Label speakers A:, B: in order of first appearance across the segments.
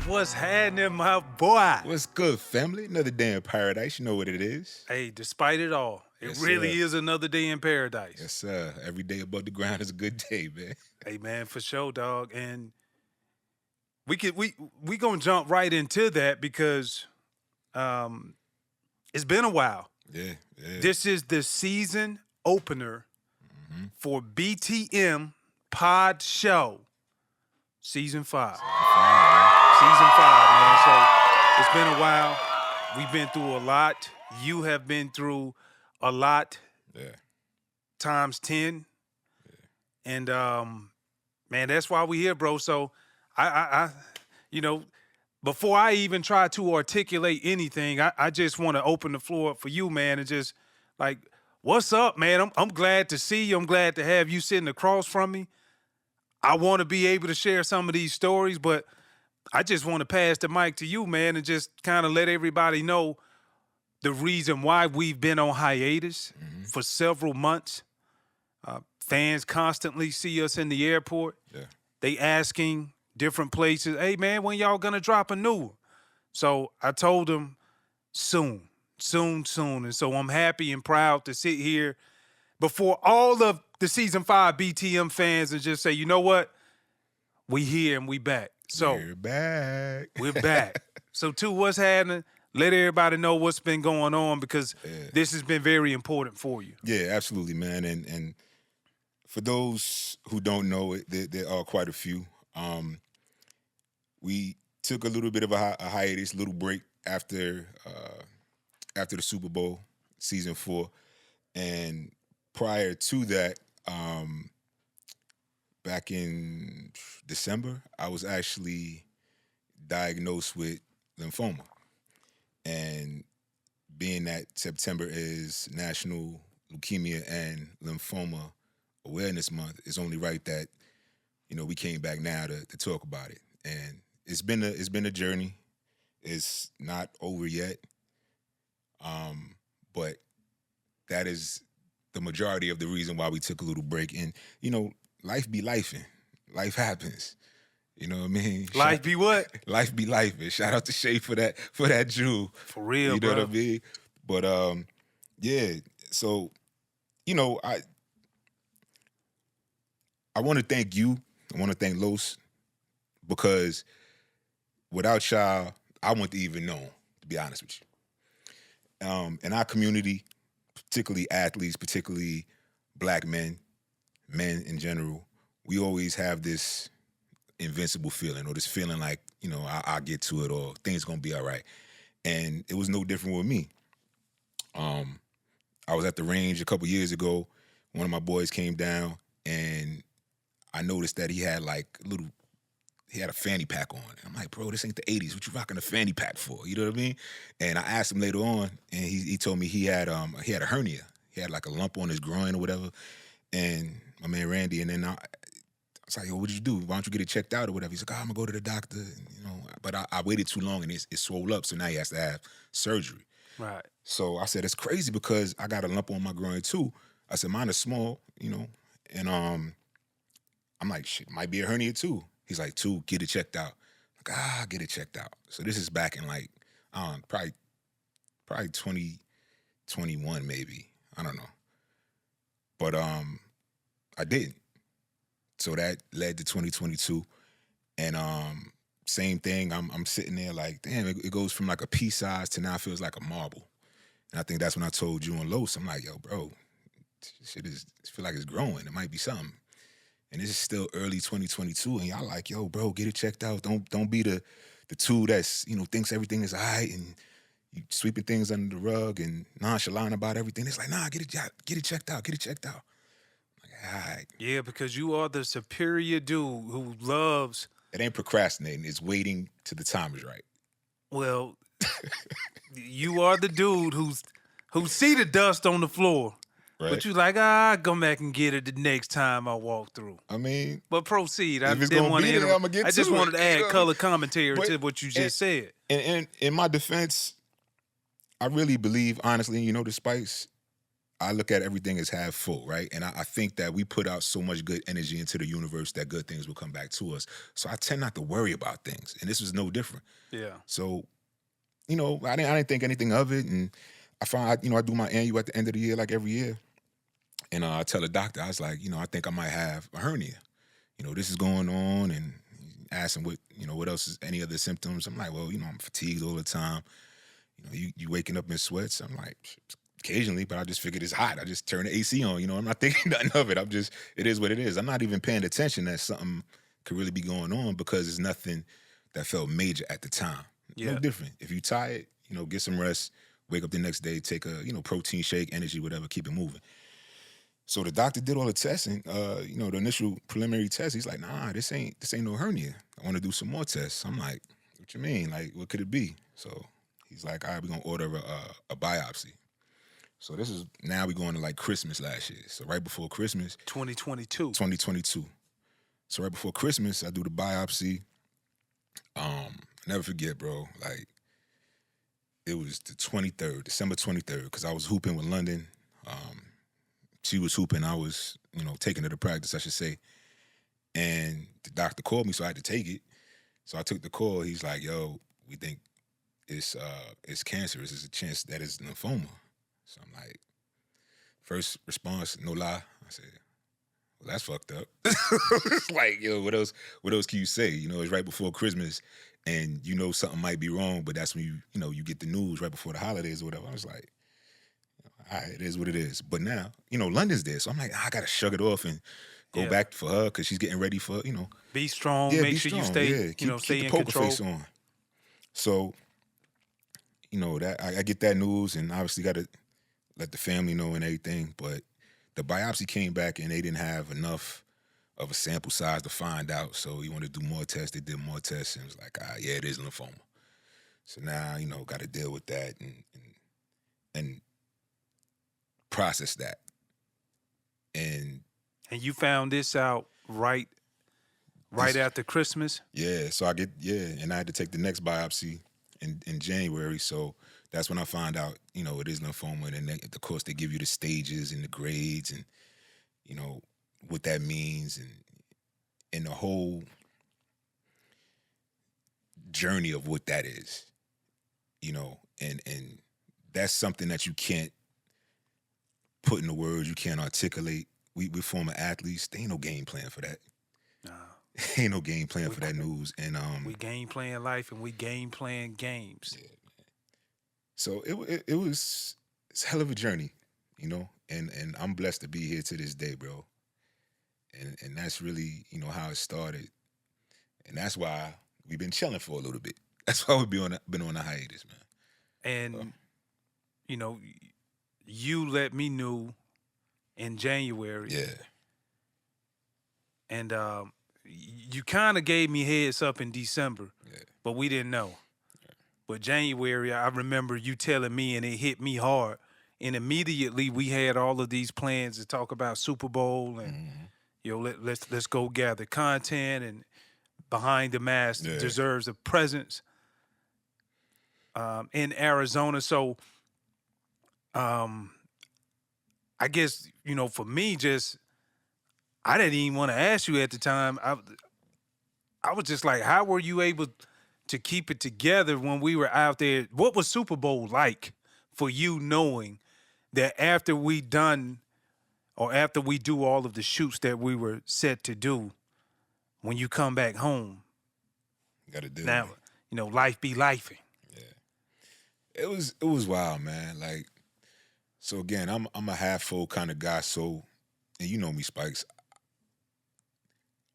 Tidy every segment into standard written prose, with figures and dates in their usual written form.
A: What's happening, my boy?
B: What's good, family? Another day in paradise. You know what it is.
A: Hey, despite it all, it
B: Yes,
A: really
B: sir.
A: is another day in paradise.
B: Yes, sir. Every day above the ground is a good day, man.
A: Hey, man, for sure, dog. And we gonna jump right into that because it's been a while.
B: Yeah, yeah.
A: This is the season opener
B: Mhm.
A: for BTM Pod Show, season 5. Season 5, man. So it's been a while. We've been through a lot. You have been through a lot
B: Yeah.
A: times 10. And man, that's why we here, bro. So I you know, before I even try to articulate anything, I just want to open the floor up for you, man, and just like, what's up, man? I'm glad to see you. I'm glad to have you sitting across from me. I want to be able to share some of these stories, but I just want to pass the mic to you, man, and just kind of let everybody know the reason why we've been on hiatus for several months. Fans constantly see us in the airport.
B: Yeah.
A: They asking different places, hey, man, when y'all gonna drop a new one? So I told them soon. And so I'm happy and proud to sit here before all of the season 5 BTM fans and just say, you know what? We here and we back. So
B: We're back.
A: we're back. So, too, what's happening? Let everybody know what's been going on because this has been very important for you.
B: Yeah, absolutely, man. And for those who don't know it, there are quite a few. We took a little bit of a hiatus, little break after the Super Bowl, season 4, and prior to that, back in December, I was actually diagnosed with lymphoma. And being that September is National Leukemia and Lymphoma Awareness Month, it's only right that, we came back now to talk about it. And it's been a journey. It's not over yet. But that is the majority of the reason why we took a little break. And, life be lifing. Life happens. You know what I mean?
A: Life be what?
B: Life be life. And shout out to Shay for that jewel.
A: For real,
B: You know
A: bro.
B: what I mean? But yeah. So, I want to thank you. I want to thank Los because without y'all, I wouldn't even know, to be honest with you. In our community, particularly athletes, particularly black men in general, we always have this invincible feeling or this feeling like, I'll get to it or things going to be all right. And it was no different with me. I was at the range a couple years ago. One of my boys came down and I noticed that he had a fanny pack on. And I'm like, bro, this ain't the 80s. What you rocking a fanny pack for? You know what I mean? And I asked him later on and he told me he had a hernia. He had like a lump on his groin or whatever. And my man Randy, and then I was like, yo, what did you do? Why don't you get it checked out or whatever? He's like, I'm going to go to the doctor. But I waited too long and it swole up, so now he has to have surgery.
A: Right.
B: So I said, it's crazy because I got a lump on my groin too. I said, mine is small, and I'm like, shit, might be a hernia too. He's like, get it checked out. I'm like, get it checked out. So this is back in probably 2021 maybe. I don't know. But I didn't. So that led to 2022. And same thing, I'm sitting there like, damn, it goes from like a pea size to now it feels like a marble. And I think that's when I told you and Los, I'm like, yo, bro, shit feel like it's growing. It might be something. And this is still early 2022, and y'all like, yo, bro, get it checked out. Don't be the two that's, thinks everything is all right and you sweeping things under the rug and nonchalant about everything. It's like, nah, get it checked out. Like, all right.
A: Yeah, because you are the superior dude who loves.
B: It ain't procrastinating. It's waiting till the time is right.
A: Well, you are the dude who see the dust on the floor.
B: Right.
A: But you like, go back and get it the next time I walk through.
B: I mean,
A: but proceed.
B: If it's gonna be there, I'ma get
A: I just
B: to
A: wanted
B: it,
A: to add
B: you know?
A: color commentary to what you just said.
B: And in my defense, I really believe, honestly, the Spikes, I look at everything as half full, right? And I think that we put out so much good energy into the universe that good things will come back to us. So I tend not to worry about things, and this was no different.
A: Yeah.
B: So, I didn't think anything of it, and I find, I do my annual at the end of the year, like every year, and I tell the doctor, I was like, I think I might have a hernia. This is going on, and asking what else is any other symptoms. I'm like, well, I'm fatigued all the time. You waking up in sweats. I'm like, occasionally, but I just figured it's hot. I just turn the AC on. I'm not thinking nothing of it. It is what it is. I'm not even paying attention that something could really be going on because it's nothing that felt major at the time.
A: Yeah.
B: No different. If you tired, get some rest, wake up the next day, take a, protein shake, energy, whatever, keep it moving. So the doctor did all the testing, the initial preliminary test. He's like, nah, this ain't no hernia. I want to do some more tests. I'm like, what you mean? Like, what could it be? So he's like, all right, we're going to order a biopsy. So this is, now we're going to like Christmas last year. So right before Christmas.
A: 2022.
B: 2022. So right before Christmas, I do the biopsy. Never forget, bro. Like, it was the 23rd, December 23rd, because I was hooping with London. She was hooping. I was, taking her to practice, I should say. And the doctor called me, so I had to take it. So I took the call. He's like, yo, we think it's cancerous. There's a chance that it's lymphoma. So I'm like, first response, no lie. I said, well, that's fucked up. It's like, yo, what else can you say? It's right before Christmas and something might be wrong, but that's when you get the news right before the holidays or whatever. I was like, all right, it is what it is. But now, London's there. So I'm like, I got to shrug it off and go back for her because she's getting ready for,
A: Be strong.
B: Yeah,
A: make
B: be
A: sure
B: strong.
A: you stay,
B: yeah. Keep
A: stay
B: the
A: in
B: poker
A: control.
B: face on. So, that I get that news and obviously got to let the family know and everything. But the biopsy came back and they didn't have enough of a sample size to find out. So he wanted to do more tests. They did more tests and it was like, yeah, it is lymphoma. So now, got to deal with that and process that. And
A: you found this out right after Christmas?
B: Yeah, so and I had to take the next biopsy in January. So that's when I found out, it is lymphoma. And then, of course, they give you the stages and the grades and, what that means and the whole journey of what that is, and that's something that you can't put into words, you can't articulate. We former athletes, there ain't no game plan for that.
A: Nah.
B: Ain't no game plan for that news. And
A: we game plan life and we game plan games.
B: Yeah, man. So it was it's a hell of a journey, and I'm blessed to be here to this day, bro. And that's really, how it started. And that's why we've been chilling for a little bit. That's why we've been on a hiatus, man.
A: And you let me know in January.
B: Yeah.
A: And you kind of gave me heads up in December, but we didn't know. Yeah. But January, I remember you telling me, and it hit me hard. And immediately we had all of these plans to talk about Super Bowl and let's go gather content, and Behind the Mask deserves a presence in Arizona. So I guess, for me, just I didn't even want to ask you at the time. I was just like, how were you able to keep it together when we were out there? What was Super Bowl like for you, knowing that after we do all of the shoots that we were set to do, when you come back home,
B: got to do
A: now, life be lifing.
B: Yeah, it was wild, man. Like, so again, I'm a half full kind of guy. So, and you know me, Spikes.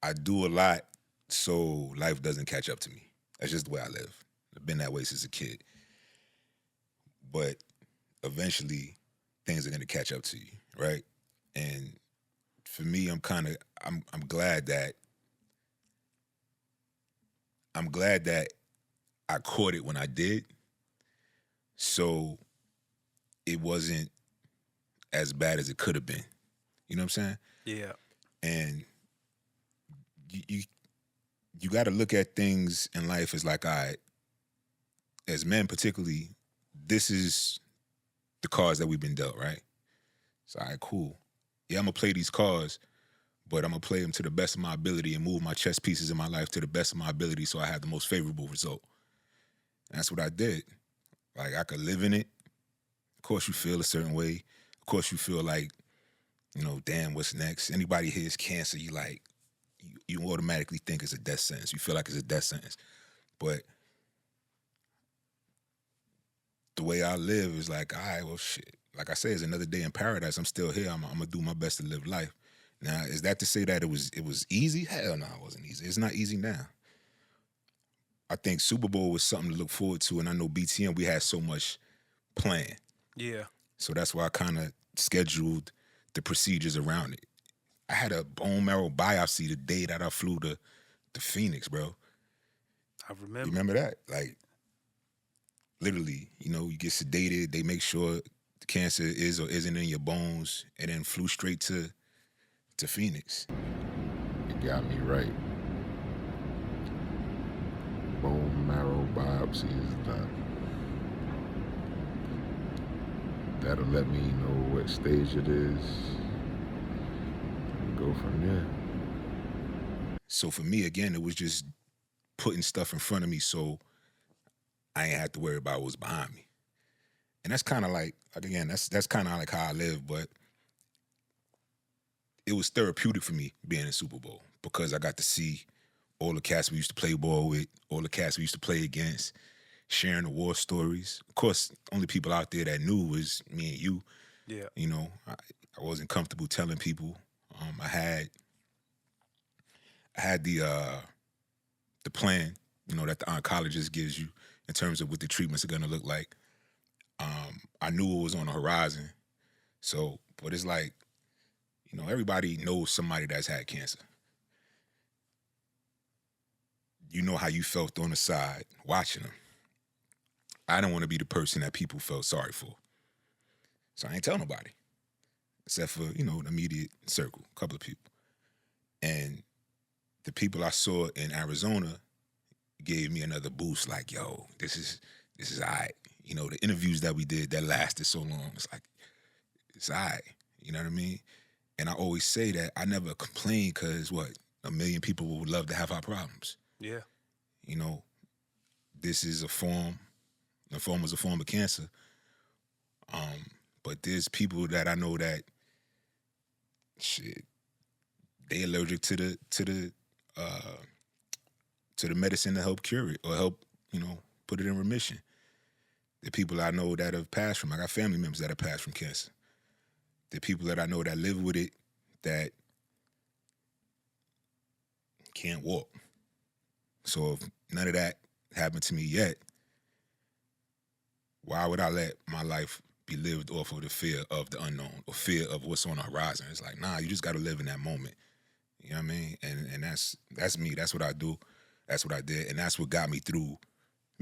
B: I do a lot so life doesn't catch up to me. That's just the way I live. I've been that way since a kid. But eventually, things are gonna catch up to you, right? And for me, I'm glad that I caught it when I did. So it wasn't as bad as it could have been. You know what I'm saying?
A: Yeah.
B: And you got to look at things in life as like, all right, as men particularly, this is the cards that we've been dealt, right? It's all right, cool. Yeah, I'm gonna play these cards, but I'm gonna play them to the best of my ability and move my chess pieces in my life to the best of my ability so I have the most favorable result. And that's what I did. Like, I could live in it. Of course, you feel a certain way. Of course, you feel like, you know, damn, what's next? Anybody hears cancer, you like, you automatically think it's a death sentence. You feel like it's a death sentence. But the way I live is like, all right, well, shit. Like I said, it's another day in paradise. I'm still here. I'm gonna do my best to live life. Now, is that to say that it was easy? Hell no, it wasn't easy. It's not easy now. I think Super Bowl was something to look forward to, and I know BTM, we had so much planned.
A: Yeah.
B: So that's why I kind of scheduled the procedures around it. I had a bone marrow biopsy the day that I flew to Phoenix, bro.
A: I remember.
B: You remember that? Like, literally, you know, you get sedated, they make sure the cancer is or isn't in your bones, and then flew straight to Phoenix.
C: It got me right. Bone marrow biopsy is done. That'll let me know what stage it is and go from there.
B: So for me, again, it was just putting stuff in front of me so I ain't have to worry about what was behind me. And that's kind of like, again, that's kind of like how I live, but it was therapeutic for me being in Super Bowl because I got to see all the cats we used to play ball with, all the cats we used to play against, sharing the war stories. Of course, only people out there that knew was me and you.
A: Yeah.
B: You know, I wasn't comfortable telling people. I had the plan, you know, that the oncologist gives you in terms of what the treatments are gonna look like. I knew it was on the horizon. So, but it's like, you know, everybody knows somebody that's had cancer. You know how you felt on the side watching them. I don't want to be the person that people felt sorry for. So I ain't tell nobody, except for, you know, the immediate circle, a couple of people. And the people I saw in Arizona gave me another boost, like, yo, this is all right. You know, the interviews that we did that lasted so long, it's like, it's all right. You know what I mean? And I always say that I never complain because, what, a million people would love to have our problems.
A: Yeah.
B: You know, this is a form, lymphoma is a form of cancer. But there's people that I know that, shit, they allergic to the medicine to help cure it or help, you know, put it in remission. The people I know that have passed from, I got family members that have passed from cancer. The people that I know that live with it that can't walk. So if none of that happened to me yet, why would I let my life be lived off of the fear of the unknown or fear of what's on the horizon? It's like, nah, you just got to live in that moment. You know what I mean? And that's me. That's what I do. That's what I did. And that's what got me through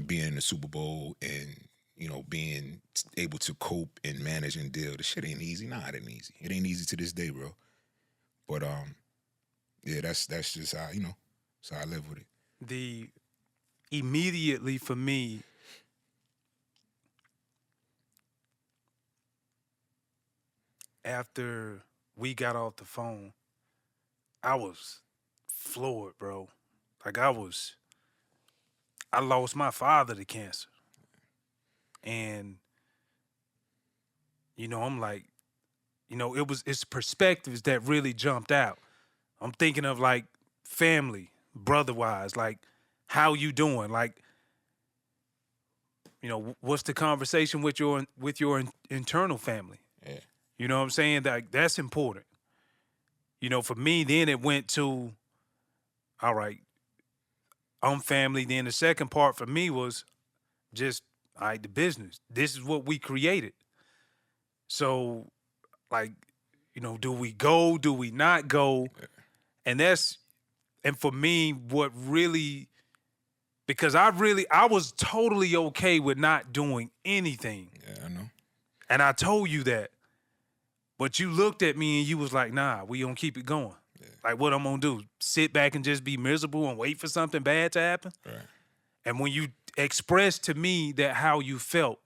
B: being in the Super Bowl and, you know, being able to cope and manage and deal. The shit ain't easy. Nah, it ain't easy. It ain't easy to this day, bro. But, yeah, that's just how, you know, that's how I live with it.
A: Immediately for me, after we got off the phone, I was floored, bro. Like I lost my father to cancer. And, you know, I'm like, you know, it's perspectives that really jumped out. I'm thinking of like family, brother-wise, like how you doing? Like, you know, what's the conversation with your internal family?
B: Yeah.
A: You know what I'm saying? That's important. You know, for me, then it went to, all right, I'm family. Then the second part for me was just, all right, the business. This is what we created. So, like, you know, do we go? Do we not go? Yeah. And for me, what really, because I was totally okay with not doing anything.
B: Yeah, I know.
A: And I told you that. But you looked at me and you was like, nah, we gonna keep it going. Yeah. Like, what I'm gonna do? Sit back and just be miserable and wait for something bad to happen?
B: Right.
A: And when you expressed to me that how you felt,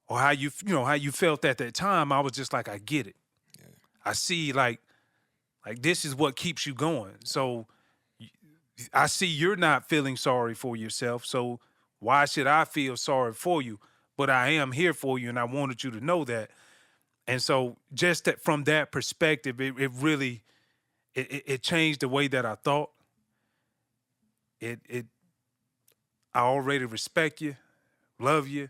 A: or how you how you felt at that time, I was just like, I get it.
B: Yeah.
A: I see like this is what keeps you going. So I see you're not feeling sorry for yourself. So why should I feel sorry for you? But I am here for you, and I wanted you to know that. And so just that from that perspective, it really it changed the way that I thought. It I already respect you, love you,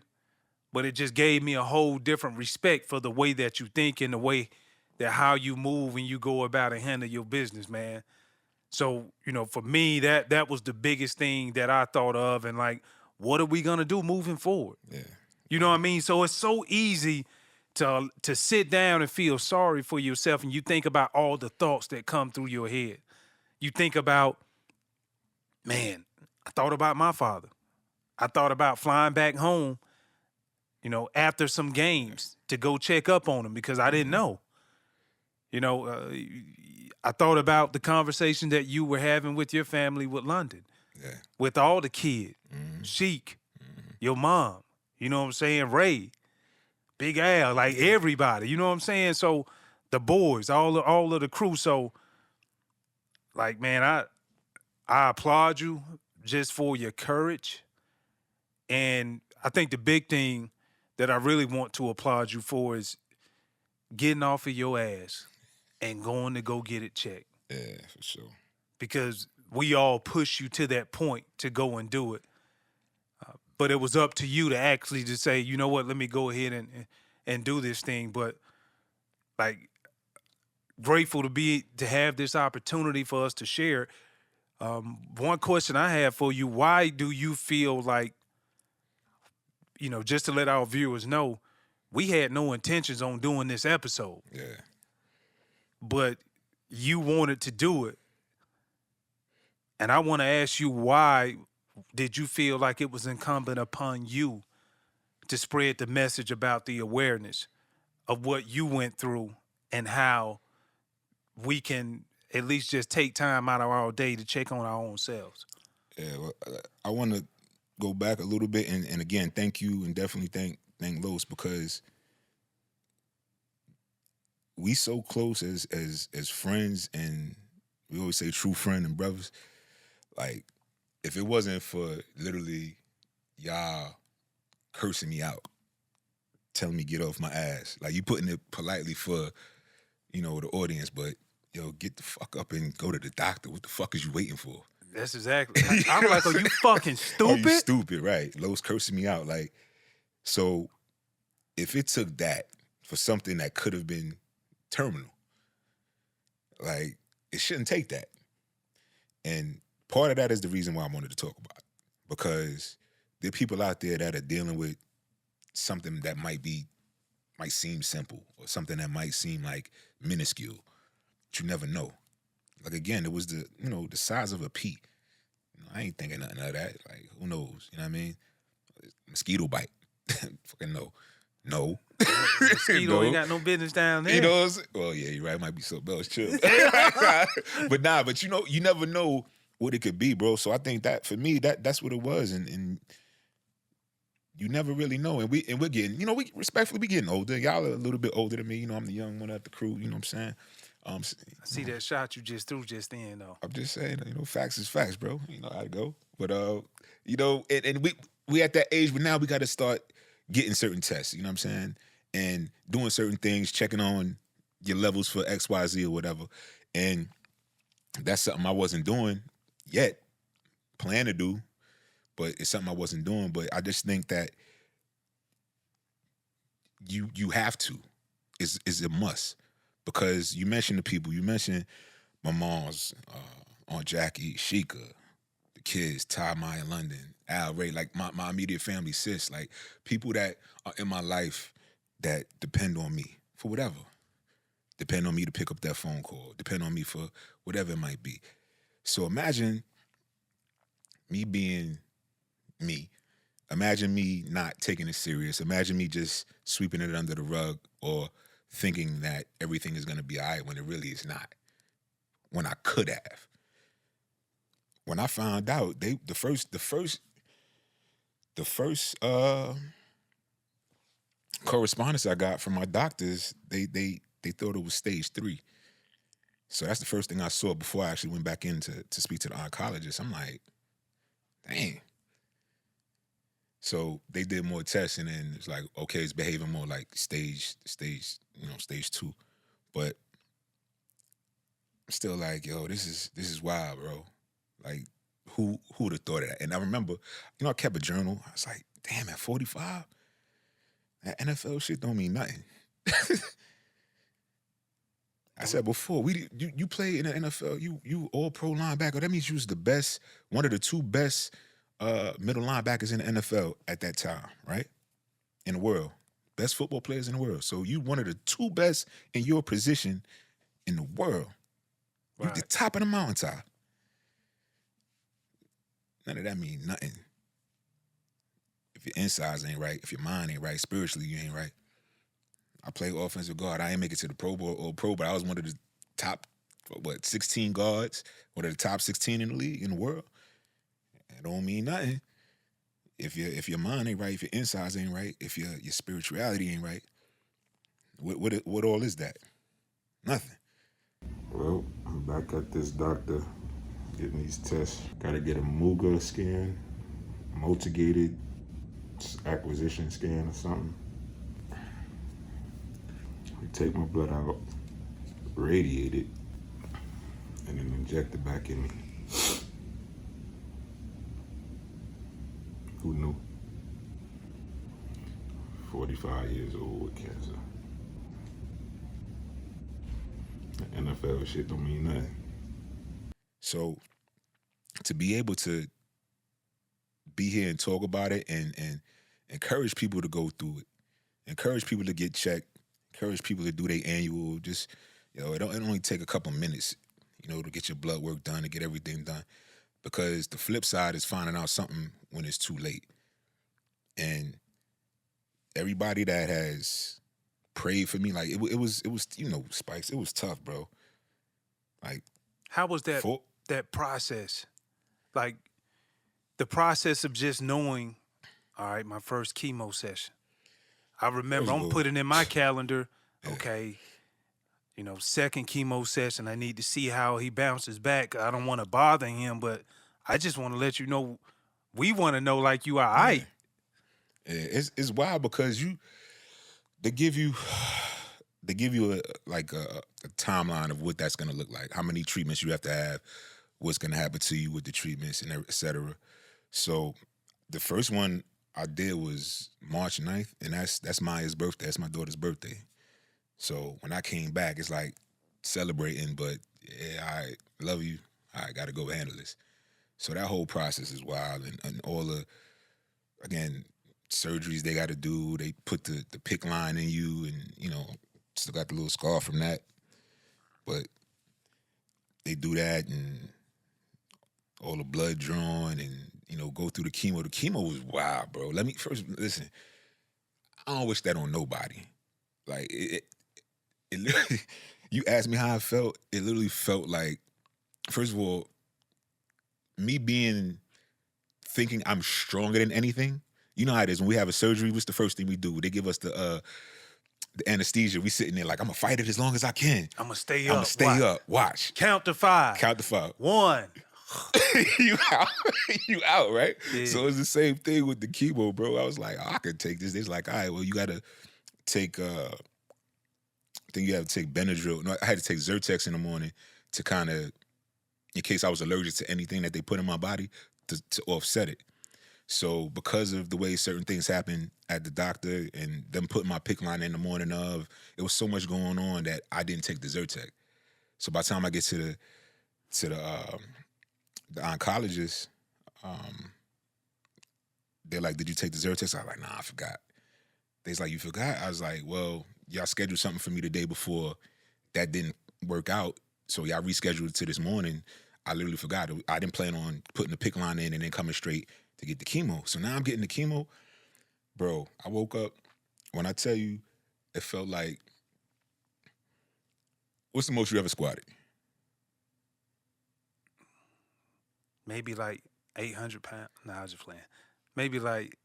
A: but it just gave me a whole different respect for the way that you think and the way that how you move and you go about and handle your business, man. So, for me, that was the biggest thing that I thought of, and like, what are we gonna do moving forward?
B: Yeah.
A: You know what I mean? So it's so easy to sit down and feel sorry for yourself, and you think about all the thoughts that come through your head. You think about, man, I thought about my father. I thought about flying back home, after some games to go check up on him because I didn't know. I thought about the conversation that you were having with your family with London,
B: Yeah.
A: with all the kids, Sheik, your mom, you know what I'm saying, Ray, Big Al, like everybody, you know what I'm saying? So the boys, all of the crew. So like, man, I applaud you just for your courage. And I think the big thing that I really want to applaud you for is getting off of your ass and going to go get it checked.
B: Yeah, for sure.
A: Because we all push you to that point to go and do it. But it was up to you to actually just say, you know what, let me go ahead and do this thing. But like, grateful to have this opportunity for us to share. One question I have for you: why do you feel like, just to let our viewers know, we had no intentions on doing this episode,
B: Yeah.
A: but you wanted to do it, and I want to ask you, why did you feel like it was incumbent upon you to spread the message about the awareness of what you went through and how we can at least just take time out of our day to check on our own selves?
B: Yeah. Well, I want to go back a little bit and again, thank you, and definitely thank Los, because we so close as friends, and we always say true friend and brothers. Like, if it wasn't for literally y'all cursing me out, telling me get off my ass, like, you putting it politely for, the audience, but yo, get the fuck up and go to the doctor. What the fuck is you waiting for?
A: That's exactly. I'm like, are you fucking
B: Are you
A: stupid?
B: stupid, right? Lowe's cursing me out. Like, so if it took that for something that could have been terminal, like, it shouldn't take that. And part of that is the reason why I wanted to talk about it, because there are people out there that are dealing with something that might seem simple, or something that might seem like minuscule, but you never know. Like, again, it was the size of a pea. I ain't thinking nothing of that. Like, who knows? You know what I mean? Mosquito bite. Fucking no.
A: Mosquito ain't got no business down there.
B: You know what I'm saying? Well, yeah, you're right. It might be something else. Chill. But you never know what it could be, bro. So I think that, for me, that's what it was. And you never really know. And we're getting, we respectfully, we getting older. Y'all are a little bit older than me. I'm the young one at the crew. You know what I'm saying?
A: I see that shot you just threw just then, though.
B: I'm just saying, facts is facts, bro. You know how to go. But and we at that age, but now we got to start getting certain tests. You know what I'm saying? And doing certain things, checking on your levels for X, Y, Z, or whatever. And that's something I wasn't doing yet. Plan to do, but it's something I wasn't doing. But I just think that you have to. Is a must. Because you mentioned the people. You mentioned my mom's Aunt Jackie, Sheikah, the kids, Ty, Maya, London, Al, Ray, like my immediate family, sis, like people that are in my life that depend on me for whatever. Depend on me to pick up that phone call. Depend on me for whatever it might be. So imagine me being me. Imagine me not taking it serious. Imagine me just sweeping it under the rug, or thinking that everything is going to be all right when it really is not. When I could have. When I found out, the first correspondence I got from my doctors, they thought it was stage 3. So that's the first thing I saw before I actually went back in to speak to the oncologist. I'm like, dang. So they did more testing, and it's like, okay, it's behaving more like stage 2. But I'm still like, yo, this is wild, bro. Like, who would have thought of that? And I remember, I kept a journal. I was like, damn, at 45, that NFL shit don't mean nothing. I said before, you play in the NFL, you all pro linebacker. That means you was the best, one of the 2 best middle linebackers in the NFL at that time, right? In the world. Best football players in the world. So you one of the 2 best in your position in the world. You the top of the mountaintop. None of that mean nothing. If your insides ain't right, if your mind ain't right, spiritually you ain't right. I play offensive guard. I ain't make it to the Pro Bowl or Pro, but I was one of the top, 16 guards, one of the top 16 in the league, in the world. That don't mean nothing. If your mind ain't right, if your insides ain't right, if your spirituality ain't right, what all is that? Nothing.
C: Well, I'm back at this doctor getting these tests. Gotta get a Muga scan, multigated acquisition scan or something. They take my blood out, radiate it, and then inject it back in me. Who knew? 45 years old with cancer. The NFL shit don't mean nothing.
B: So to be able to be here and talk about it and encourage people to go through it, encourage people to get checked, encourage people to do their annual, just, it only take a couple minutes, to get your blood work done, to get everything done. Because the flip side is finding out something when it's too late. And everybody that has prayed for me, like it was, Spikes, it was tough, bro. Like,
A: how was that that process? Like the process of just knowing, all right, my first chemo session. I remember I'm putting in my calendar, okay, second chemo session. I need to see how he bounces back. I don't want to bother him, but I just want to let you know, we want to know like you are all right.
B: Yeah, it's wild because they give you a timeline of what that's gonna look like, how many treatments you have to have, what's gonna happen to you with the treatments, and et cetera. So the first one I did was March 9th, and that's Maya's birthday. That's my daughter's birthday. So when I came back, it's like celebrating, but yeah, I love you. I got to go handle this. So that whole process is wild, and all the, again, surgeries they got to do. They put the PICC line in you, and still got the little scar from that. But they do that, and all the blood drawn, and go through the chemo. The chemo was wild, bro. Let me first listen. I don't wish that on nobody. Like it literally, you asked me how I felt. It literally felt like, first of all, me thinking I'm stronger than anything. You know how it is when we have a surgery. What's the first thing we do? They give us the anesthesia. We sitting there like, I'm gonna fight it as long as I can.
A: I'm gonna stay up.
B: I'm gonna stay up. Watch.
A: Count to 5.
B: Count to 5.
A: 1.
B: You out. You out, right?
A: Yeah.
B: So it's the same thing with the chemo, bro. I was like, oh, I could take this. It's like, all right, well, you gotta take I think you have to take Benadryl. No, I had to take Zyrtex in the morning to kind of, in case I was allergic to anything that they put in my body, to offset it. So because of the way certain things happen at the doctor and them putting my PICC line in the morning of, it was so much going on that I didn't take the Zyrtec. So by the time I get to the oncologist, they're like, did you take the Zyrtec? I was like, nah, I forgot. They's like, you forgot? I was like, well, y'all scheduled something for me the day before. That didn't work out. So y'all rescheduled it to this morning. I literally forgot. I didn't plan on putting the PICC line in and then coming straight to get the chemo. So now I'm getting the chemo. Bro, I woke up. When I tell you, it felt like, what's the most you ever squatted?
A: Maybe like 800 pounds. Nah, I was just playing. Maybe like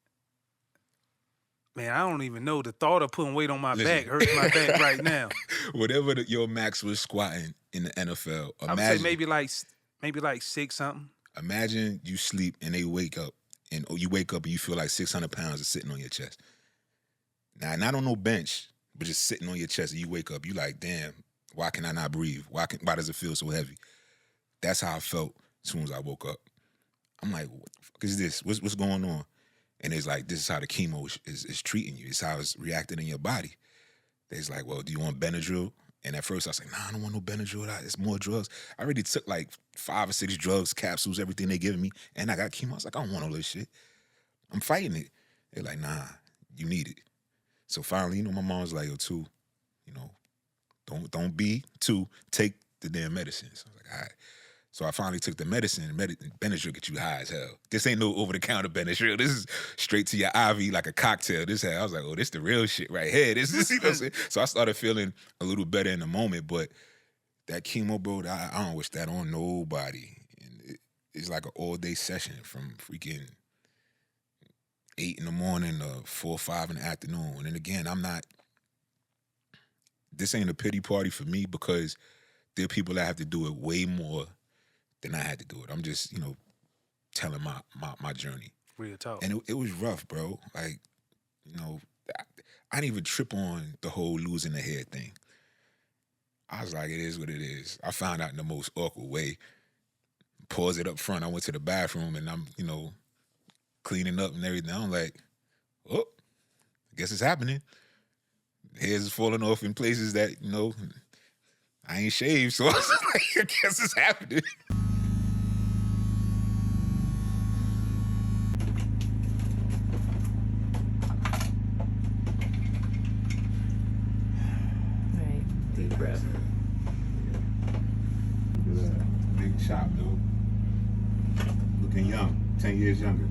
A: Man, I don't even know. The thought of putting weight on my
B: Listen.
A: back hurts my back right now.
B: Whatever your max was squatting in the NFL,
A: I would say maybe like 6 something.
B: imagine you sleep and they wake up, and you wake up and you feel like 600 pounds is sitting on your chest. Now, not on no bench, but just sitting on your chest, and you wake up, you like, damn, why can I not breathe? Why does it feel so heavy? That's how I felt as soon as I woke up. I'm like, what the fuck is this? What's going on? And it's like, this is how the chemo is treating you. It's how it's reacting in your body. It's like, well, do you want Benadryl? And at first I was like, nah, I don't want no Benadryl. It's more drugs. I already took like 5 or 6 drugs, capsules, everything they giving me, and I got chemo. I was like, I don't want all this shit. I'm fighting it. They're like, nah, you need it. So finally, my mom was like, yo, too, don't be too, take the damn medicine. So I was like, all right. So I finally took the medicine. Benadryl get you high as hell. This ain't no over-the-counter Benadryl. This is straight to your IV like a cocktail. I was like, oh, this the real shit right here. This is, what I'm saying? So I started feeling a little better in the moment, but that chemo, bro, I don't wish that on nobody. And it's like an all-day session from freaking 8 in the morning to 4 or 5 in the afternoon. And again, this ain't a pity party for me, because there are people that have to do it way more than I had to do it. I'm just, telling my journey.
A: Real talk.
B: And it was rough, bro. Like, I didn't even trip on the whole losing the hair thing. I was like, it is what it is. I found out in the most awkward way. Paused it up front. I went to the bathroom and I'm, cleaning up and everything. I'm like, oh, I guess it's happening. Hairs is falling off in places that, I ain't shaved, so I was like, I guess it's happening.
D: Right. Deep breath.
C: Look at that big chop, though. Looking young, 10 years younger.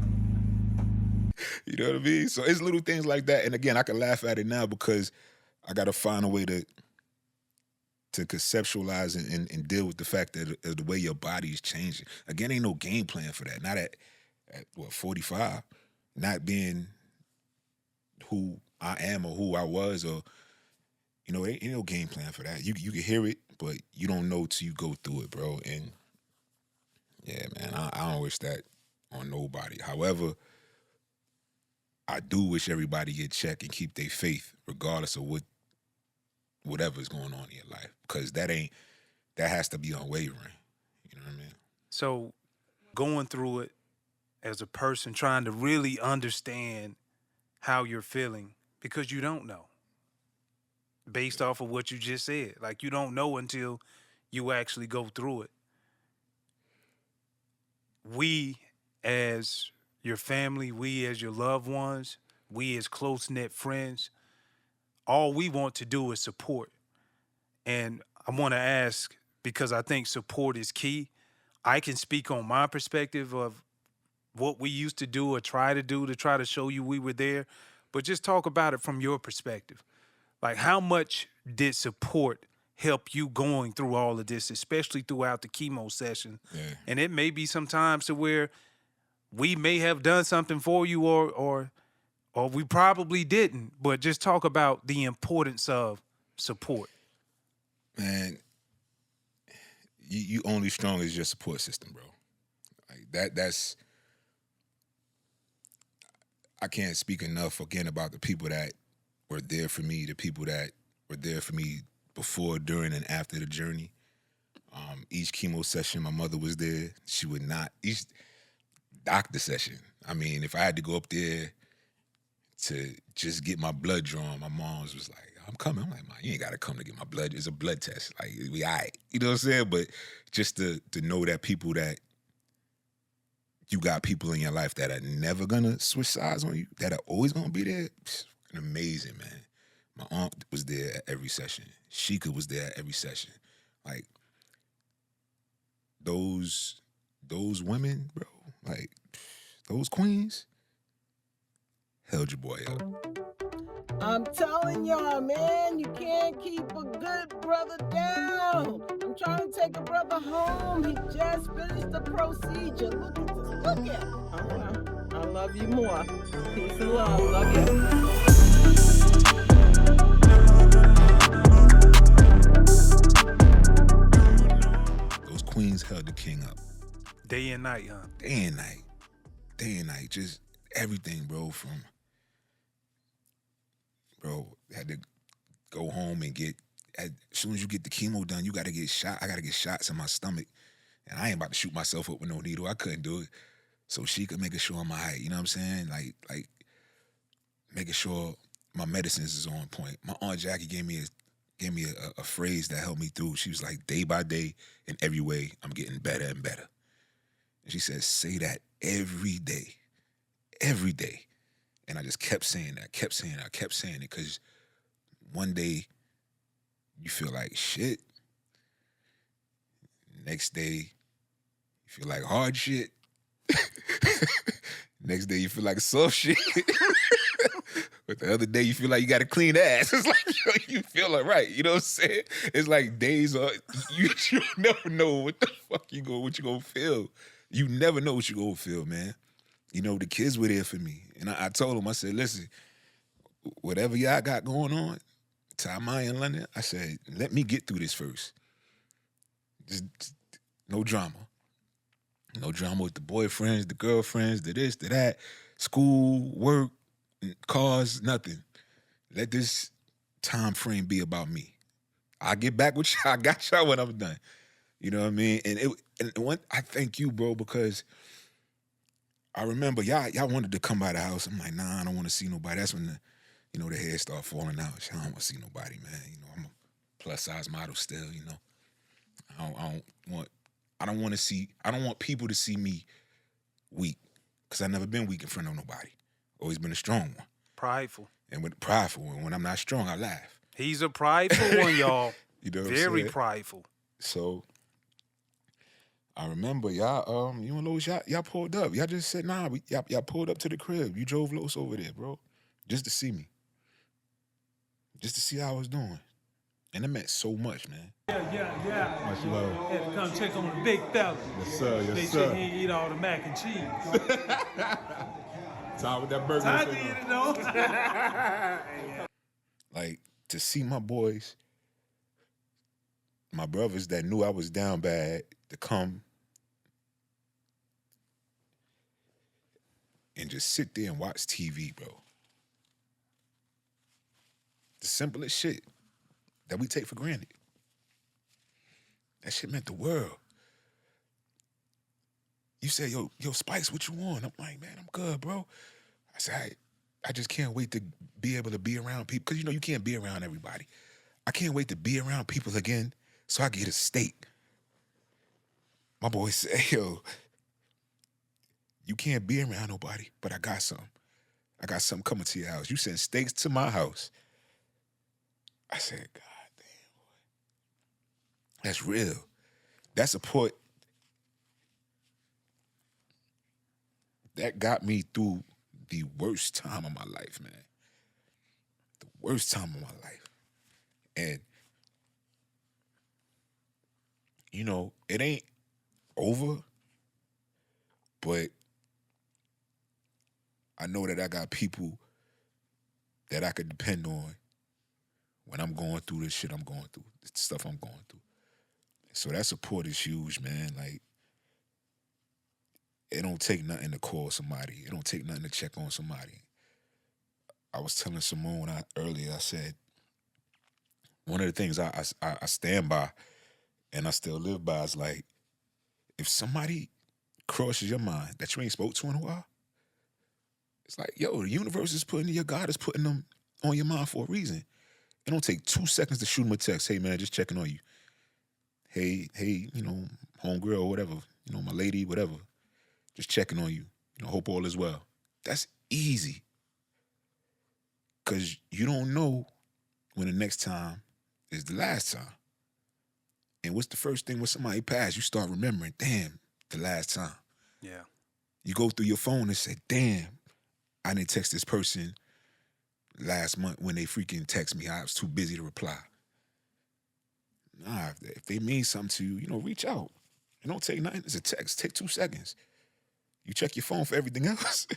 B: You know what I mean? So it's little things like that. And again, I can laugh at it now because I got to find a way to conceptualize and deal with the fact that the way your body is changing. Again, ain't no game plan for that. Not at 45, not being who I am or who I was, or ain't no game plan for that. You can hear it, but you don't know till you go through it, bro. And yeah, man, I don't wish that on nobody. However, I do wish everybody get checked and keep their faith, regardless of whatever's going on in your life, because that has to be unwavering. You know what I mean?
A: So going through it as a person, trying to really understand how you're feeling, because you don't know based off of what you just said. Like, you don't know until you actually go through it. We as your family, we as your loved ones, we as close-knit friends, all we want to do is support. And I want to ask, because I think support is key. I can speak on my perspective of what we used to do or try to do to try to show you we were there, but just talk about it from your perspective. Like, how much did support help you going through all of this, especially throughout the chemo session?
B: Yeah.
A: And it may be sometimes to where we may have done something for you or we probably didn't, but just talk about the importance of support.
B: Man, you only strong as your support system, bro. Like that's I can't speak enough again about the people that were there for me, the people that were there for me before, during, and after the journey. Each chemo session, my mother was there. She would not. Each doctor session, I mean, if I had to go up there to just get my blood drawn, my mom's was like, I'm coming. I'm like, Mom, you ain't got to come to get my blood. It's a blood test. Like, we all right. You know what I'm saying? But just to know that people that, you got people in your life that are never going to switch sides on you, that are always going to be there, amazing, man. My aunt was there at every session. Sheikah was there at every session. Like, those women, bro, like, those queens held your boy up.
D: I'm telling y'all, man, you can't keep a good brother down. I'm trying to take a brother home. He just finished the procedure. Look at this. Look at it. I love you more. Peace and love. Love you.
A: and night, huh?
B: Day and night, just everything, bro. Had to go home and as soon as you get the chemo done, you got to get shot. I got to get shots in my stomach, and I ain't about to shoot myself up with no needle. I couldn't do it. So she could make sure I'm all right. You know what I'm saying? Like making sure my medicines is on point. My Aunt Jackie gave me a phrase that helped me through. She was like, day by day, in every way, I'm getting better and better. And she said, say that every day. Every day. And I just kept saying that, kept saying it, because one day you feel like shit. Next day, you feel like hard shit. Next day, you feel like soft shit. But the other day, you feel like you got a clean ass. It's like, yo, you feel all right. You know what I'm saying? It's like days are, you never know what the fuck what you gonna feel. You never know what you gonna feel, man. You know, the kids were there for me. And I told them, I said, listen, whatever y'all got going on, time I in London, I said, let me get through this first. Just no drama. No drama with the boyfriends, the girlfriends, the this, the that, school, work, cars, nothing. Let this time frame be about me. I'll get back with y'all. I got y'all when I'm done. You know what I mean? I thank you, bro, because I remember y'all wanted to come by the house. I'm like, nah, I don't want to see nobody. That's when the hair start falling out. I don't want to see nobody, man. I'm a plus size model still, I don't want people to see me weak, because I've never been weak in front of nobody. Always been a strong one.
A: Prideful.
B: And prideful. And when I'm not strong, I laugh.
A: He's a prideful one, y'all.
B: You know what I'm
A: Very
B: saying?
A: prideful.
B: So I remember y'all, you and Los, y'all pulled up. Y'all just said, nah, y'all pulled up to the crib. You drove Los over there, bro, just to see me. Just to see how I was doing. And it meant so much, man.
E: Yeah.
C: Much love.
E: Had to come check on the big fella.
C: Yes, sir.
E: Make
C: Yes,
E: sure
C: sir.
E: he ain't eat all the mac and cheese.
C: Time with that burger.
E: I did it though.
B: Like, to see my boys, my brothers that knew I was down bad, to come and just sit there and watch TV, bro. The simplest shit that we take for granted. That shit meant the world. You say, yo, Spikes, what you want? I'm like, man, I'm good, bro. I said, I just can't wait to be able to be around people, because you can't be around everybody. I can't wait to be around people again so I can get a steak. My boy said, yo, you can't be around nobody, but I got something. I got something coming to your house. You send steaks to my house. I said, God damn, boy. That's real. That support, that got me through the worst time of my life, man. The worst time of my life. And, it ain't over, but I know that I got people that I could depend on when I'm going through this shit I'm going through, the stuff I'm going through. So that support is huge, man. Like, it don't take nothing to call somebody. It don't take nothing to check on somebody. I was telling Simone earlier, I said, one of the things I stand by and I still live by is, like, if somebody crosses your mind that you ain't spoke to in a while, it's like, yo, the universe is your God is putting them on your mind for a reason. It don't take 2 seconds to shoot them a text. Hey, man, just checking on you. Hey, homegirl or whatever, my lady, whatever. Just checking on you. Hope all is well. That's easy. Because you don't know when the next time is the last time. And what's the first thing when somebody passed? You start remembering, damn, the last time.
A: Yeah.
B: You go through your phone and say, damn, I didn't text this person last month when they freaking text me. I was too busy to reply. Nah, if they mean something to you, reach out. It don't take nothing. It's a text. Take 2 seconds. You check your phone for everything else.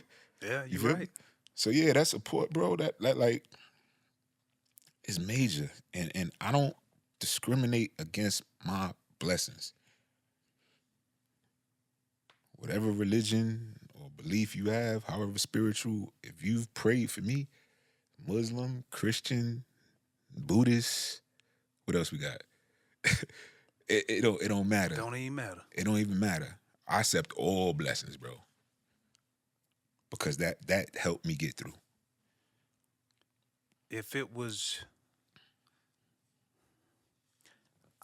A: Yeah,
B: You
A: you're
B: feel
A: right.
B: me? So yeah, that support, bro, that like is major. And I don't discriminate against my blessings. whatever religion or belief you have, however spiritual, if you've prayed for me, Muslim, Christian, Buddhist, what else we got? it don't matter.
A: Don't even matter.
B: It don't even matter. I accept all blessings, bro. Because that helped me get through.
A: If it was,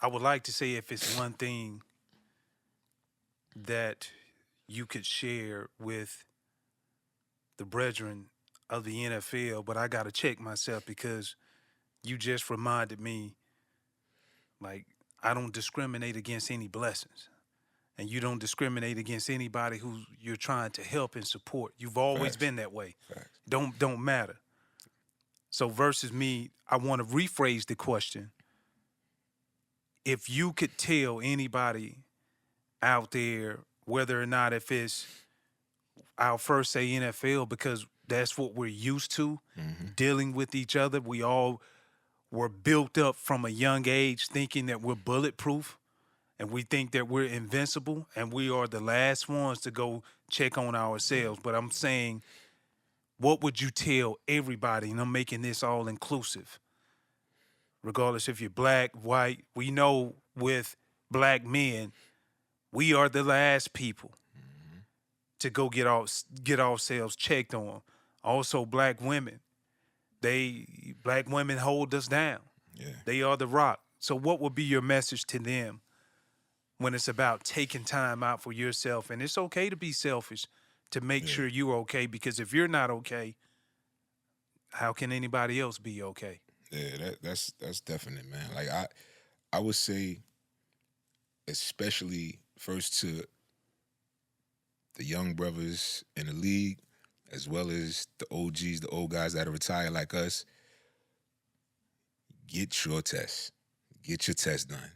A: I would like to say if it's one thing that you could share with the brethren of the NFL, but I got to check myself because you just reminded me, like, I don't discriminate against any blessings. And you don't discriminate against anybody who you're trying to help and support. You've always
B: Facts.
A: been that way.
B: Facts.
A: Don't matter. So versus me, I want to rephrase the question. If you could tell anybody out there, whether or not if it's, I'll first say NFL because that's what we're used to, dealing with each other. We all were built up from a young age thinking that we're bulletproof and we think that we're invincible and we are the last ones to go check on ourselves. But I'm saying, what would you tell everybody? And I'm making this all inclusive. Regardless if you're black, white, we know with black men, we are the last people to go get ourselves checked on. Also, black women, black women hold us down.
B: Yeah.
A: They are the rock. So what would be your message to them when it's about taking time out for yourself? And it's okay to be selfish to make sure you're okay, because if you're not okay, how can anybody else be okay?
B: Yeah, that's definite, man. Like I would say, especially first to the young brothers in the league, as well as the OGs, the old guys that are retired like us, get your test. Get your test done.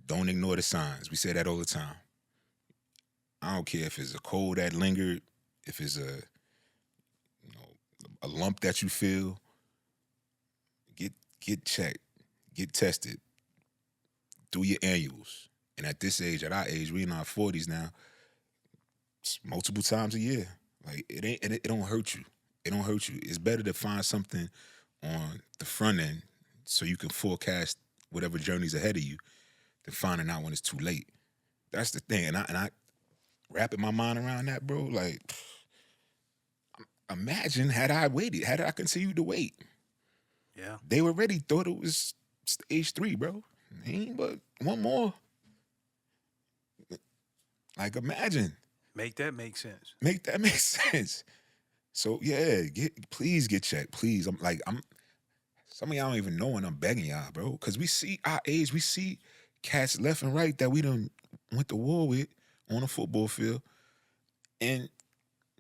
B: Don't ignore the signs. We say that all the time. I don't care if it's a cold that lingered, if it's a lump that you feel. Get checked. Get tested. Do your annuals. And at this age, at our age, we in our 40s now, it's multiple times a year. Like it don't hurt you. It don't hurt you. It's better to find something on the front end so you can forecast whatever journey's ahead of you than finding out when it's too late. That's the thing. And I wrapping my mind around that, bro. Like, imagine had I waited, had I continued to wait.
A: Yeah.
B: They already thought it was stage 3, bro. Ain't but one more. Like, imagine.
A: Make that make sense.
B: Make that make sense. So yeah, please get checked. Please. Some of y'all don't even know, and I'm begging y'all, bro. Cause we see our age, we see cats left and right that we done went to war with on a football field. And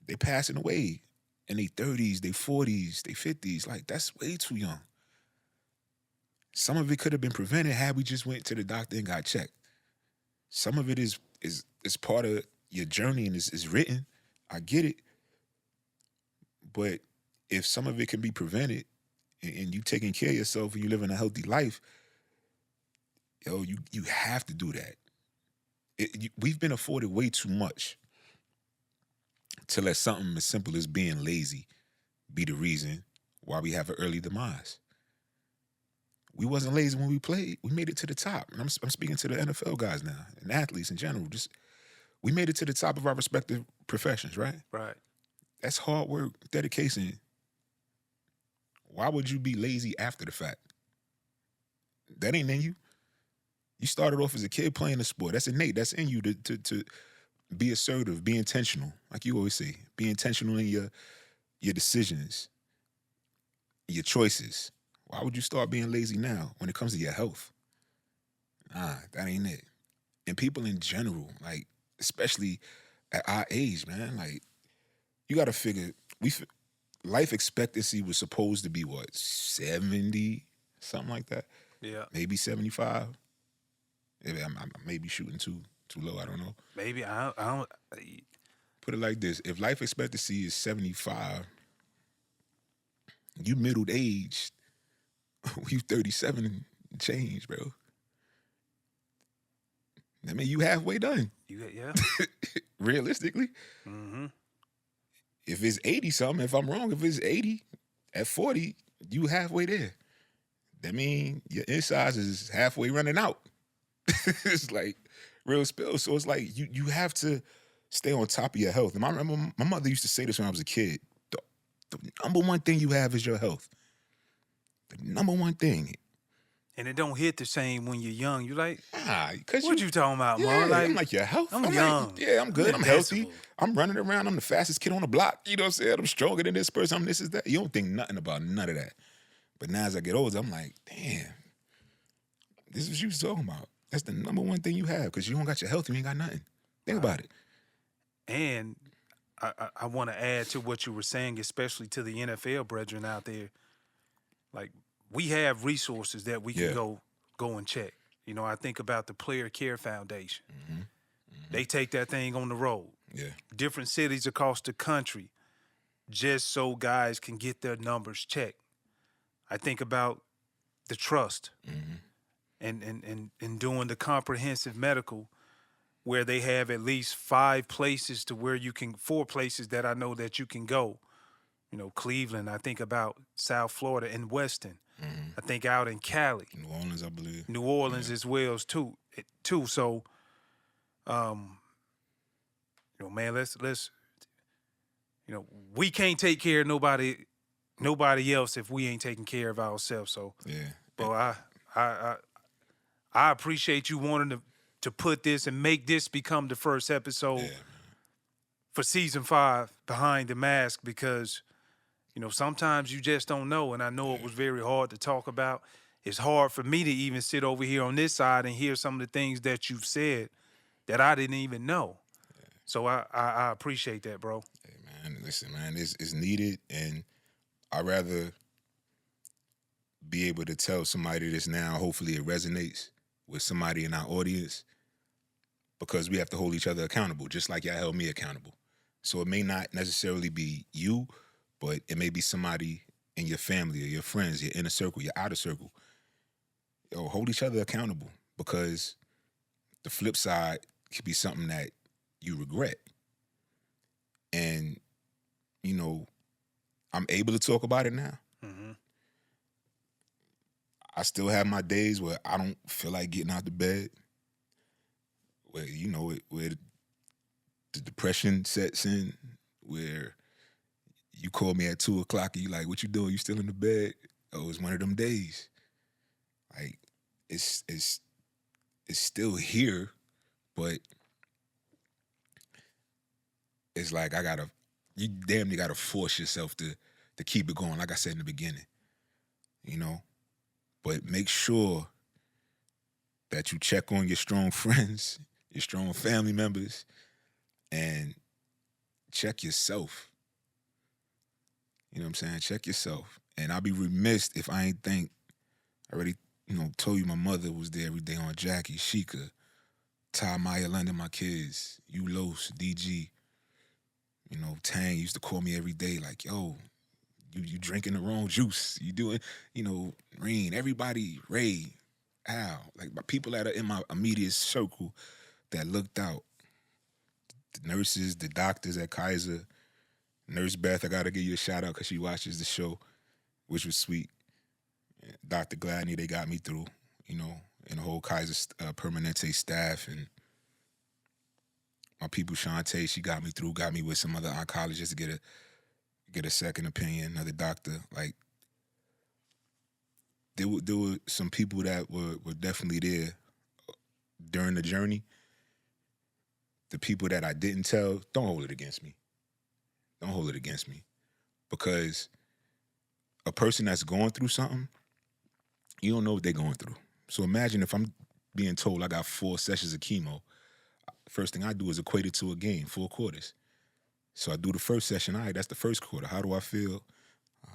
B: they passing away in their 30s, their 40s, their 50s. Like, that's way too young. Some of it could have been prevented had we just went to the doctor and got checked. Some of it is part of your journey and is written. I get it. But if some of it can be prevented and you taking care of yourself and you living a healthy life, yo, you have to do that. We've been afforded way too much to let something as simple as being lazy be the reason why we have an early demise. We wasn't lazy when we played. We made it to the top. And I'm speaking to the NFL guys now and athletes in general. We made it to the top of our respective professions, right?
A: Right.
B: That's hard work, dedication. Why would you be lazy after the fact? That ain't in you. You started off as a kid playing a sport. That's innate. That's in you to be assertive, be intentional. Like you always say, be intentional in your decisions, your choices. Why would you start being lazy now when it comes to your health? Nah, that ain't it. And people in general, like, especially at our age, man, like, you got to figure, life expectancy was supposed to be, what, 70, something like that?
A: Yeah.
B: Maybe 75. Maybe I may be shooting too low, I don't know.
A: Maybe I don't.
B: Put it like this, if life expectancy is 75, you middle aged, you 37 and change, bro. I mean, you halfway done.
A: Yeah.
B: Realistically.
A: Mm-hmm.
B: If it's 80 something, if I'm wrong, if it's 80 at 40, you halfway there. That means your insides is halfway running out. It's like real spill. So it's like you have to stay on top of your health. And I remember my mother used to say this when I was a kid. The number one thing you have is your health. The number one thing.
A: And it don't hit the same when you're young. You like,
B: Cause
A: what you talking about,
B: yeah,
A: Mom?
B: I'm like, your health?
A: I'm
B: like,
A: young.
B: yeah, I'm good. I'm healthy.
A: invincible.
B: I'm running around. I'm the fastest kid on the block. You know what I'm saying? I'm stronger than this person. I'm this is that. You don't think nothing about none of that. But now as I get older, I'm like, damn, this is what you was talking about. That's the number one thing you have because you don't got your health. You ain't got nothing. Think about it.
A: And I want to add to what you were saying, especially to the NFL brethren out there. Like, we have resources that we can go and check. You know, I think about the Player Care Foundation.
B: Mm-hmm.
A: They take that thing on the road.
B: Yeah.
A: Different cities across the country, just so guys can get their numbers checked. I think about the trust and doing the comprehensive medical, where they have at least 4 places that I know that you can go. You know, Cleveland, I think about South Florida and Weston.
B: Mm-hmm.
A: I think out in Cali.
B: New Orleans, I believe.
A: New Orleans as well too. So, you know, man, let's you know, we can't take care of nobody else if we ain't taking care of ourselves. So, bro, I appreciate you wanting to put this and make this become the first episode for season 5 Behind the Mask, because, you know, sometimes you just don't know. And I know it was very hard to talk about. It's hard for me to even sit over here on this side and hear some of the things that you've said that I didn't even know. So I appreciate that, bro.
B: Hey, man, listen, man, it's needed. And I'd rather be able to tell somebody this now. Hopefully it resonates with somebody in our audience, because we have to hold each other accountable, just like y'all held me accountable. So it may not necessarily be you, but it may be somebody in your family or your friends, your inner circle, your outer circle. Yo, hold each other accountable, because the flip side could be something that you regret. And, you know, I'm able to talk about it now.
A: Mm-hmm.
B: I still have my days where I don't feel like getting out of bed, where, you know, where the depression sets in, where you call me at 2 o'clock and you like, what you doing? You still in the bed? Oh, it's one of them days. Like, it's still here, but it's like you damn near gotta force yourself to keep it going, like I said in the beginning, you know? But make sure that you check on your strong friends, your strong family members, and check yourself. You know what I'm saying? Check yourself. And I'll be remiss if I ain't I already, you know, told you my mother was there every day on Jackie, Sheikah, Ty, Maya, London, my kids, Los, DG. You know, Tang used to call me every day like, yo, you drinking the wrong juice. You doing, you know, Reen, everybody, Ray, Al, like my people that are in my immediate circle that looked out. The nurses, the doctors at Kaiser, Nurse Beth, I got to give you a shout out because she watches the show, which was sweet. Dr. Gladney, they got me through, you know, and the whole Kaiser Permanente staff, and my people, Shantae, she got me through, got me with some other oncologists to get a second opinion, another doctor. Like, there were some people that were definitely there during the journey. The people that I didn't tell, don't hold it against me. Don't hold it against me. Because a person that's going through something, you don't know what they're going through. So imagine if I'm being told I got 4 sessions of chemo. First thing I do is equate it to a game, 4 quarters. So I do the first session. All right, that's the first quarter. How do I feel?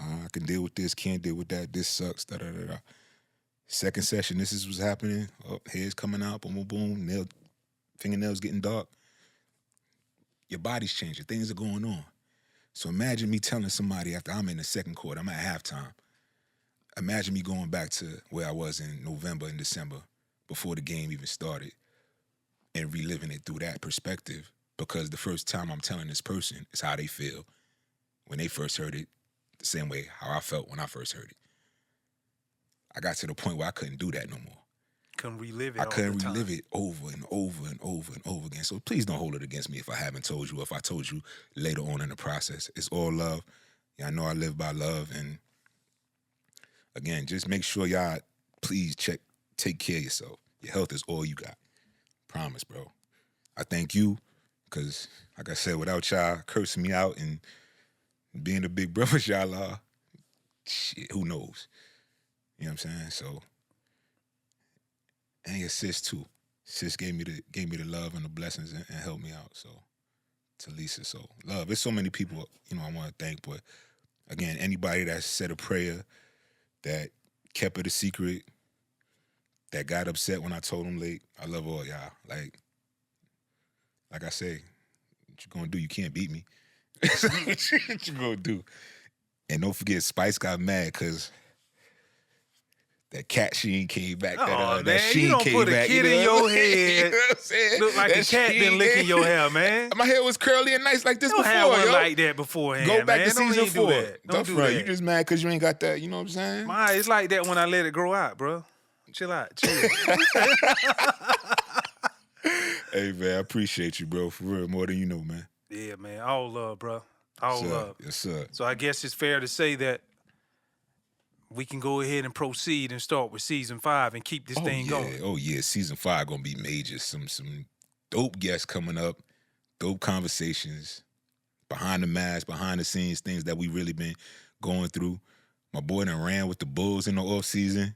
B: I can deal with this, can't deal with that. This sucks. Da da da da. Second session, this is what's happening. Oh, hair's coming out. Boom, boom, boom. Fingernails getting dark. Your body's changing. Things are going on. So imagine me telling somebody after I'm in the second quarter, I'm at halftime. Imagine me going back to where I was in November and December before the game even started and reliving it through that perspective. because the first time I'm telling this person is how they feel when they first heard it, the same way how I felt when I first heard it. I got to the point where I couldn't do that no more.
A: Couldn't relive it.
B: I couldn't relive it over and over and over and over again. So please don't hold it against me if I haven't told you, if I told you later on in the process. It's all love. Yeah, I know I live by love. And again, just make sure y'all, please take care of yourself. Your health is all you got. Promise, bro. I thank you because, like I said, without y'all cursing me out and being the big brothers y'all are, shit, who knows? You know what I'm saying? So, and your sis too. Sis gave me the love and the blessings and helped me out. So, to Lisa, so love. There's so many people, you know, I want to thank, but again, anybody that said a prayer, that kept it a secret, that got upset when I told them late, I love all y'all. Like I say, what you gonna do? You can't beat me. What you gonna do? And don't forget, Spice got mad because that cat Sheen came back.
A: Man,
B: that Sheen
A: you don't
B: came
A: put a
B: back,
A: kid
B: you know
A: in your
B: what I'm saying?
A: head.
B: You know what I'm saying?
A: Look like
B: That
A: a cat
B: Sheen,
A: been licking your hair, man.
B: My hair was curly and nice like this
A: Don't
B: before,
A: have one
B: yo.
A: like that beforehand.
B: Go back
A: man.
B: to
A: Don't
B: season
A: even
B: 4.
A: Do that. Don't do
B: front.
A: that.
B: You just mad because you ain't got that, you know what I'm saying?
A: It's like that when I let it grow out, bro. Chill out. Chill.
B: Hey, man, I appreciate you, bro. For real, more than you know, man.
A: Yeah, man. All love, bro. All
B: Yes, sir.
A: love.
B: Yes, sir.
A: So I guess it's fair to say that we can go ahead and proceed and start with season 5 and keep this thing going.
B: Oh, yeah. Season 5 gonna be major. Some dope guests coming up, dope conversations, behind the mask, behind the scenes, things that we really been going through. My boy done ran with the Bulls in the off season.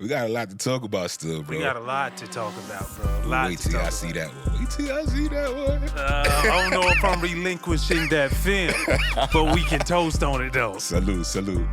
B: We got a lot to talk about still, bro.
A: We got a lot to talk about, bro.
B: Wait till y'all see that one. Wait till y'all see that one.
A: I don't know if I'm relinquishing that film, but we can toast on it, though.
B: Salute.